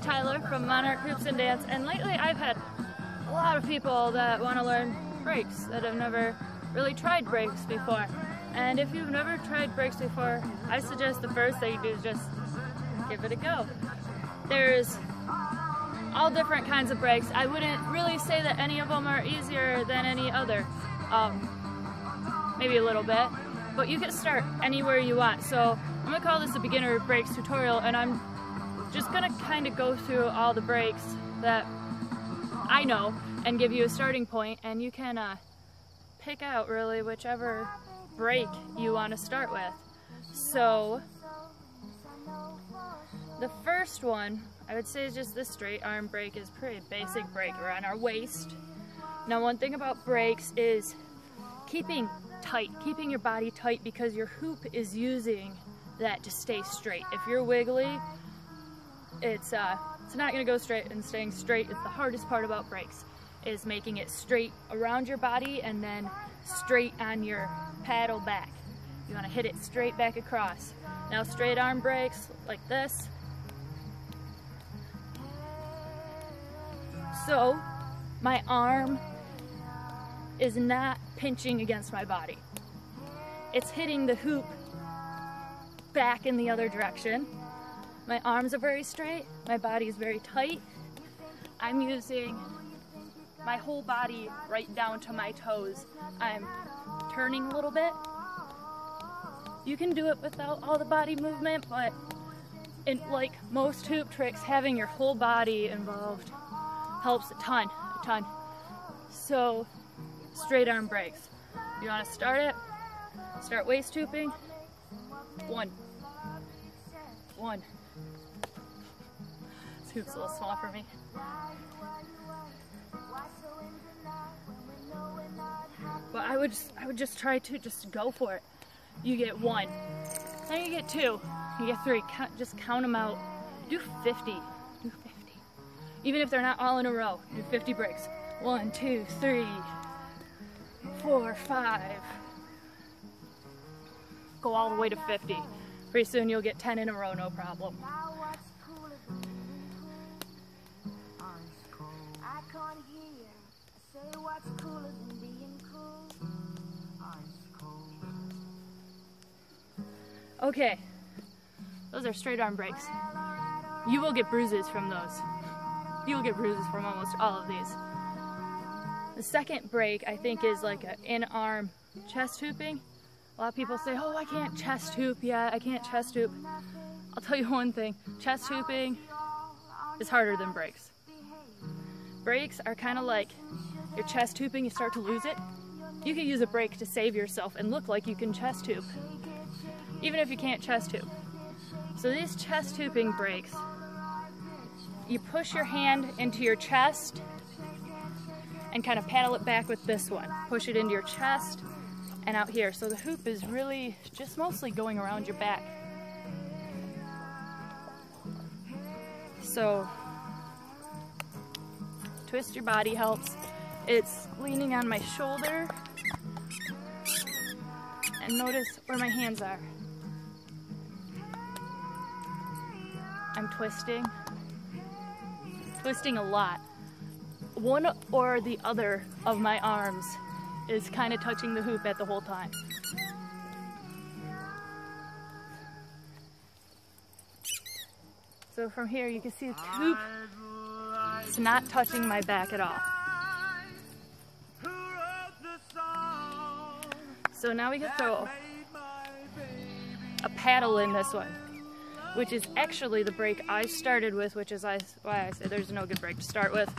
Tyler from Monarch Groups and Dance, and lately I've had a lot of people that want to learn brakes that have never really tried brakes before. And if you've never tried brakes before, I suggest the first thing you do is just give it a go. There's all different kinds of brakes. I wouldn't really say that any of them are easier than any other. Maybe a little bit, but you can start anywhere you want. So I'm gonna call this a beginner brakes tutorial, and I'm just gonna kind of go through all the brakes that I know and give you a starting point, and you can pick out really whichever brake you want to start with. So the first one I would say is just this straight arm brake. Is pretty basic brake around our waist. Now, one thing about brakes is keeping your body tight, because your hoop is using that to stay straight. If you're wiggly, it's not going to go straight, and staying straight is the hardest part about brakes, is making it straight around your body and then straight on your paddle back. You want to hit it straight back across. Now, straight arm brakes like this. So my arm is not pinching against my body. It's hitting the hoop back in the other direction. My arms are very straight, my body is very tight. I'm using my whole body right down to my toes. I'm turning a little bit. You can do it without all the body movement, but like most hoop tricks, having your whole body involved helps a ton. So, straight arm brakes. You want to start waist hooping. One. This hoop's a little small for me. But I would just try to just go for it. You get one, then you get two, you get three. Just count them out. Do 50. Do 50. Even if they're not all in a row, do 50 brakes. 1, 2, 3, 4, 5. Go all the way to 50. Pretty soon you'll get 10 in a row, no problem. Okay, those are straight arm brakes. You will get bruises from those. You will get bruises from almost all of these. The second brake, I think, is like an in-arm chest hooping. A lot of people say, oh, I can't chest hoop. Yeah, I can't chest hoop. I'll tell you one thing, chest hooping is harder than brakes. Brakes are kind of like your chest hooping, you start to lose it. You can use a brake to save yourself and look like you can chest hoop, even if you can't chest hoop. So these chest hooping brakes, you push your hand into your chest and kind of paddle it back with this one. Push it into your chest and out here. So the hoop is really just mostly going around your back. So twist your body helps. It's leaning on my shoulder, and notice where my hands are. I'm twisting a lot. One or the other of my arms is kind of touching the hoop at the whole time. So from here you can see the hoop, it's not touching my back at all. So now we can throw a paddle in this one, which is actually the brake I started with, which is why I say there's no good brake to start with,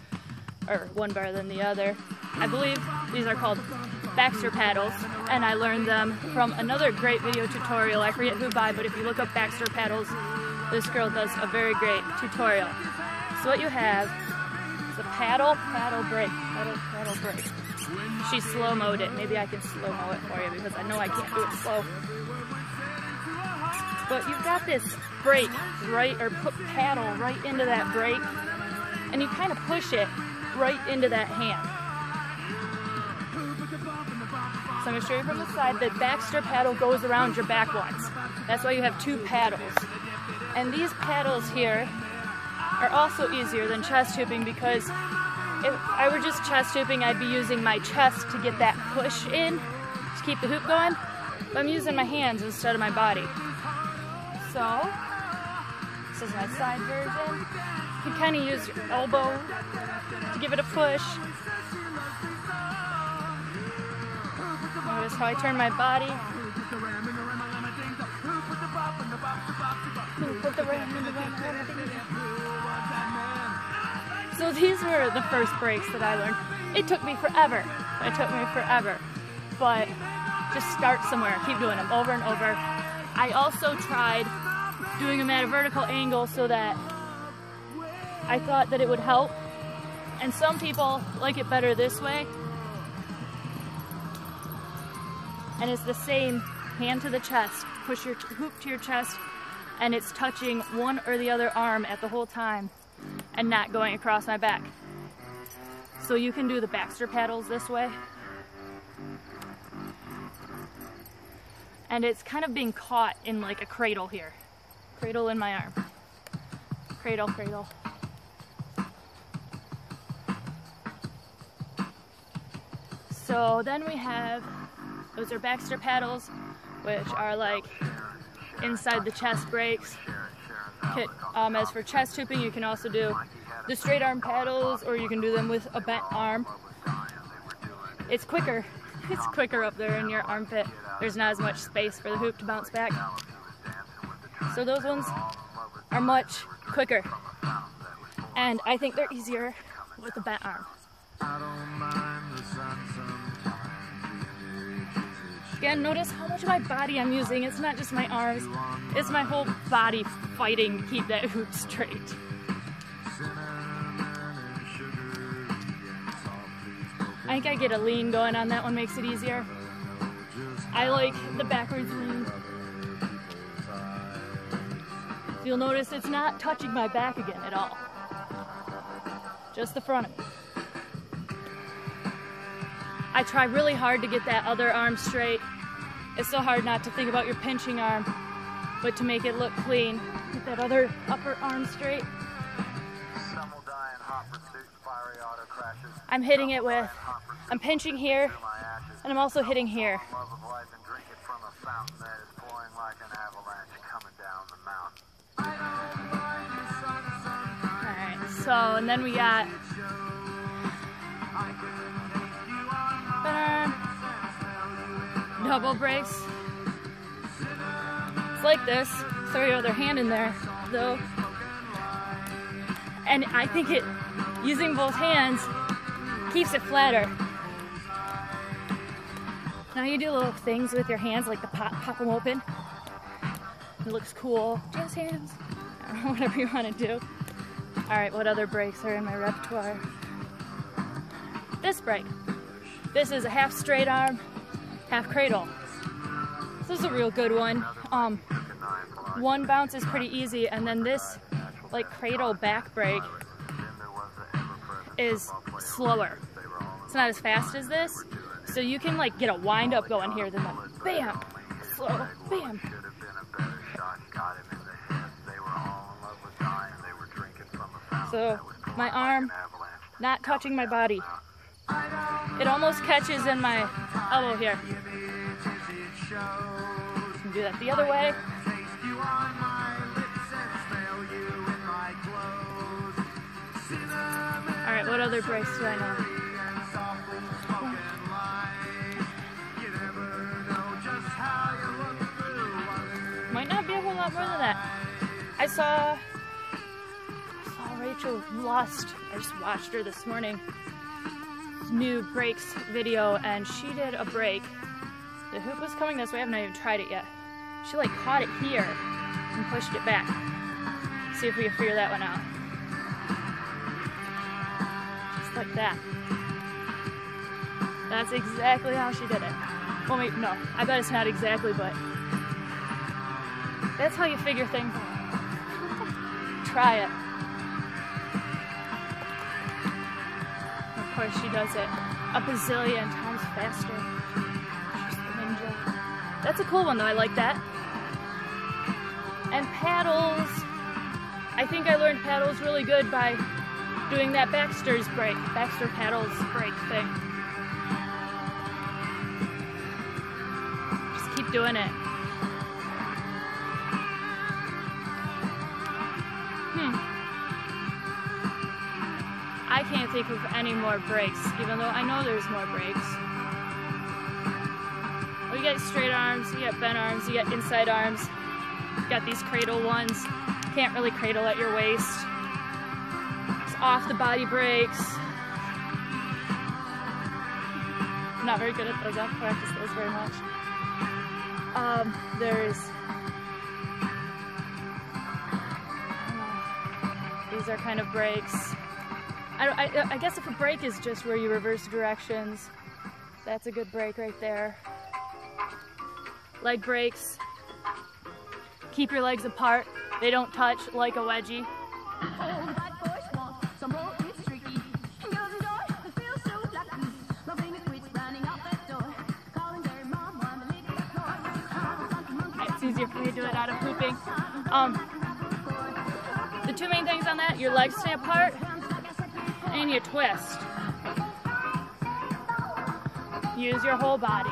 or one better than the other. I believe these are called Baxter paddles, and I learned them from another great video tutorial. I forget who by, but if you look up Baxter paddles, this girl does a very great tutorial. So what you have is a paddle brake. She slow-moed it. Maybe I can slow-mo it for you, because I know I can't do it slow. But you've got this brake, right, or put paddle right into that brake, and you kind of push it right into that hand. So I'm going to show you from the side. The Baxter paddle goes around your back once. That's why you have two paddles. And these paddles here are also easier than chest hooping, because if I were just chest hooping, I'd be using my chest to get that push in to keep the hoop going. But I'm using my hands instead of my body. So, this is my side version. You can kind of use your elbow to give it a push. Notice how I turn my body. So these were the first breaks that I learned. It took me forever. But just start somewhere. Keep doing them over and over. I also tried doing them at a vertical angle so that I thought that it would help. And some people like it better this way. And it's the same, hand to the chest, push your hoop to your chest, and it's touching one or the other arm at the whole time and not going across my back. So you can do the Baxter paddles this way. And it's kind of being caught in like a cradle here. Cradle in my arm. Cradle, cradle. So then we have, those are Baxter paddles, which are like inside the chest breaks. As for chest hooping, you can also do the straight arm paddles, or you can do them with a bent arm. It's quicker. It's quicker up there in your armpit. There's not as much space for the hoop to bounce back. So those ones are much quicker. And I think they're easier with the bent arm. Again, notice how much of my body I'm using. It's not just my arms, it's my whole body fighting to keep that hoop straight. I think I get a lean going on that one, makes it easier. I like the backwards lean. You'll notice it's not touching my back again at all. Just the front of me. I try really hard to get that other arm straight. It's so hard not to think about your pinching arm, but to make it look clean. Get that other upper arm straight. I'm hitting it with, I'm pinching here, and I'm also hitting here. Alright, so, and then we got double breaks. It's like this. Throw your other hand in there, though. And I think it, using both hands, keeps it flatter. Now you do little things with your hands, like the pop them open. It looks cool. Jazz hands. I don't know, whatever you want to do. Alright, what other breaks are in my repertoire? This break. This is a half straight arm, half cradle. This is a real good one. One bounce is pretty easy, and then this like cradle back break is slower. It's not as fast as this, so you can like get a wind up going here, then like bam, slow, bam. So my arm not touching my body. It almost catches in my elbow here. You can do that the other way. Alright, what other breaks do I know? Might not be a whole lot more than that. I saw Rachel Lust, I just watched her this morning, new breaks video, and she did a break. The hoop was coming this way, I haven't even tried it yet. She like caught it here and pushed it back. See if we can figure that one out. Just like that. That's exactly how she did it. Well, wait, no, I bet it's not exactly, but that's how you figure things out. Try it. Of course, she does it a bazillion times faster. She's the ninja. That's a cool one, though. I like that. And paddles. I think I learned paddles really good by doing that Baxter paddles break thing. Just keep doing it. I can't think of any more breaks, even though I know there's more breaks. Well, you got straight arms, you got bent arms, you got inside arms, you got these cradle ones. Can't really cradle at your waist. It's off the body breaks. I'm not very good at those. I don't practice those very much. These are kind of breaks. I guess if a break is just where you reverse directions, that's a good break right there. Leg breaks. Keep your legs apart. They don't touch like a wedgie. It's easier for me to do it out of hooping. The two main things on that, your legs stay apart and you twist. Use your whole body.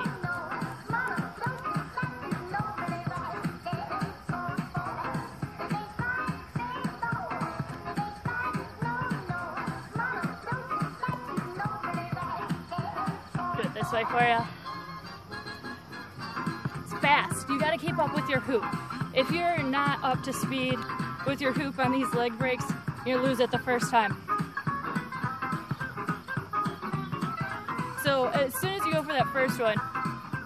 Do it this way for you. It's fast. You gotta keep up with your hoop. If you're not up to speed with your hoop on these leg breaks, you lose it the first time. So as soon as you go for that first one,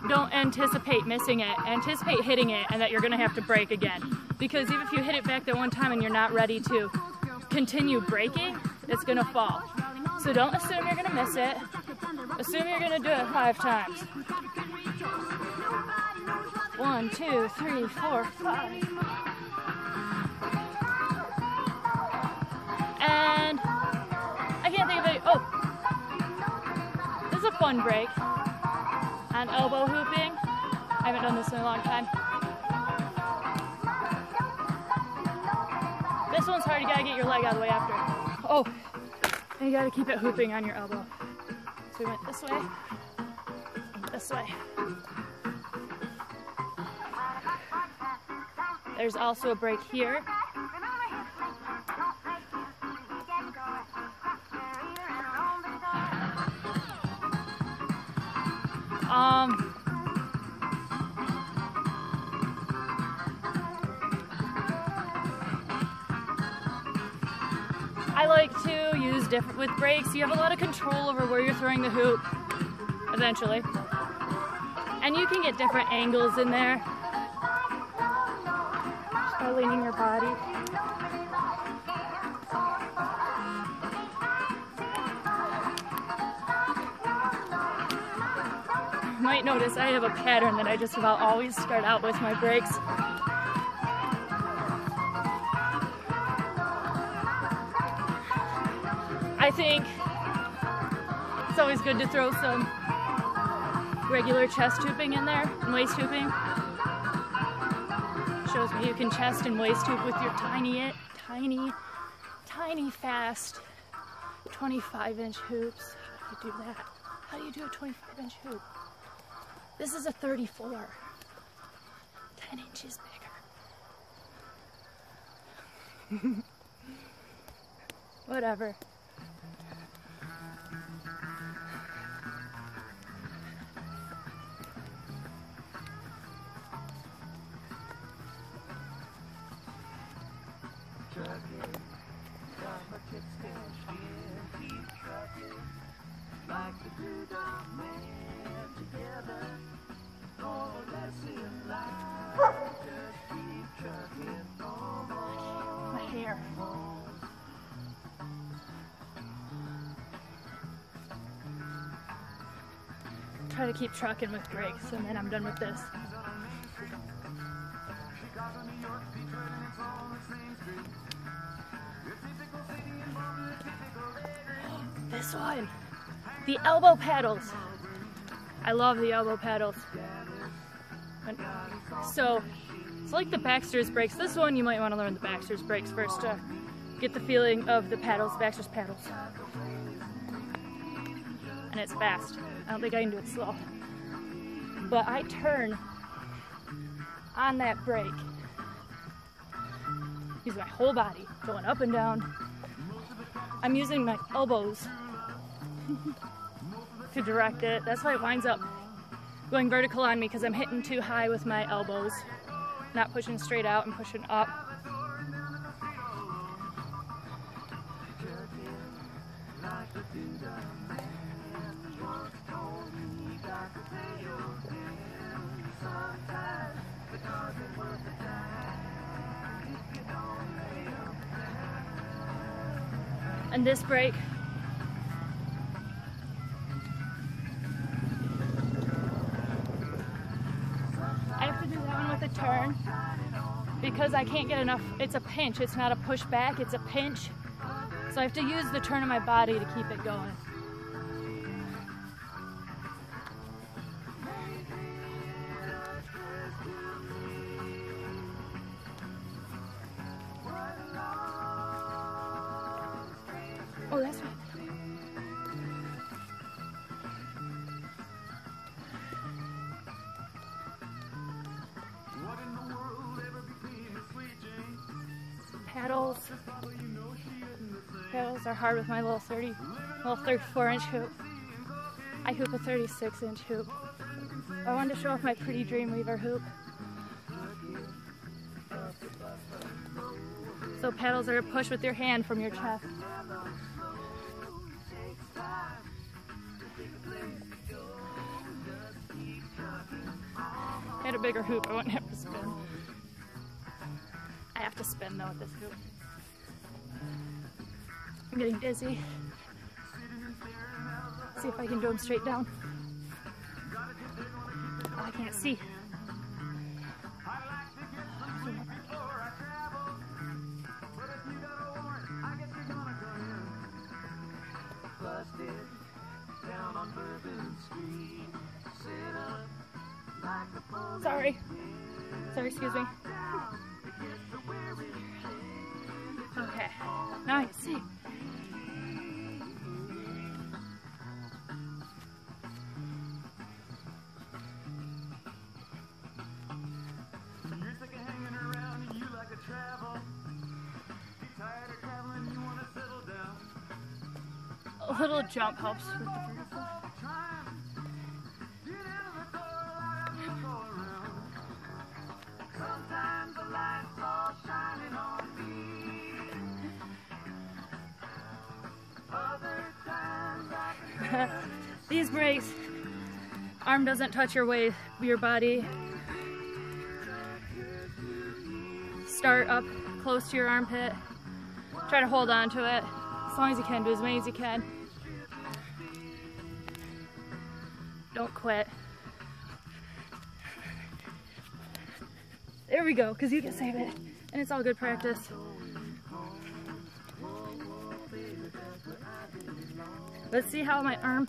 don't anticipate missing it. Anticipate hitting it and that you're gonna have to break again. Because even if you hit it back that one time and you're not ready to continue breaking, it's gonna fall. So don't assume you're gonna miss it. Assume you're gonna do it 5 times. 1, 2, 3, 4, 5. And I can't think of it. Oh, this is a fun break on elbow hooping. I haven't done this in a long time. This one's hard. You gotta get your leg out of the way after. Oh, and you gotta keep it hooping on your elbow. So we went this way, this way. There's also a break here. I like to use different with breaks. You have a lot of control over where you're throwing the hoop eventually. And you can get different angles in there. Just by leaning your body. You might notice I have a pattern that I just about always start out with my breaks. I think it's always good to throw some regular chest hooping in there and waist hooping. Shows me you can chest and waist hoop with your tiny, fast 25-inch hoops. How do you do that? How do you do a 25-inch hoop? This is a 34, 10 inches bigger. Whatever. My hair. Try to keep trucking with breaks, and then I'm done with this. This one, the elbow paddles. I love the elbow paddles. So It's like the Baxter's brakes. This one you might want to learn the Baxter's brakes first to get the feeling of the paddles, Baxter's paddles. And it's fast. I don't think I can do it slow. But I turn on that brake. Use my whole body, going up and down. I'm using my elbows to direct it. That's why it winds up going vertical on me, because I'm hitting too high with my elbows. Not pushing straight out and pushing up. And this brake, I have to do that one with a turn because I can't get enough. It's a pinch, it's not a push back, it's a pinch. So I have to use the turn of my body to keep it going. Oh, that's right. Paddles are hard with my little 34-inch hoop. I hoop a 36-inch hoop. I wanted to show off my pretty Dreamweaver hoop. So paddles are pushed with your hand from your chest. If I had a bigger hoop, I wouldn't have to spin. I have to spin though with this hoop. I'm getting dizzy. See if I can do them straight down. Oh, I can't see. Sorry. Sorry, excuse me. Okay, now I can see. A little jump helps with the vertical. These brakes, arm doesn't touch your weight, your body. Start up close to your armpit. Try to hold on to it as long as you can, do as many as you can. Don't quit. There we go, because you can save it, and it's all good practice. Let's see how my arm,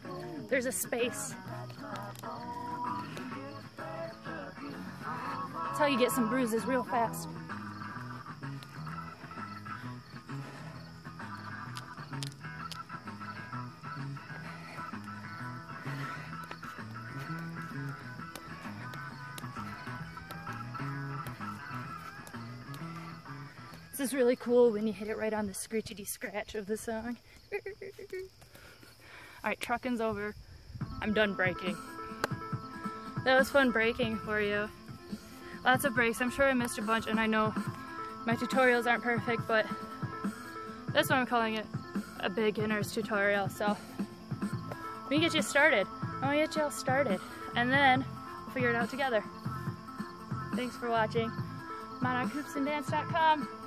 there's a space. That's how you get some bruises real fast. This is really cool when you hit it right on the screechity scratch of the song. Alright, trucking's over. I'm done braking. That was fun braking for you. Lots of breaks. I'm sure I missed a bunch, and I know my tutorials aren't perfect, but that's why I'm calling it a beginner's tutorial. So let me get you started. I want to get you all started, and then we'll figure it out together. Thanks for watching. MonarchHoopsandDance.com.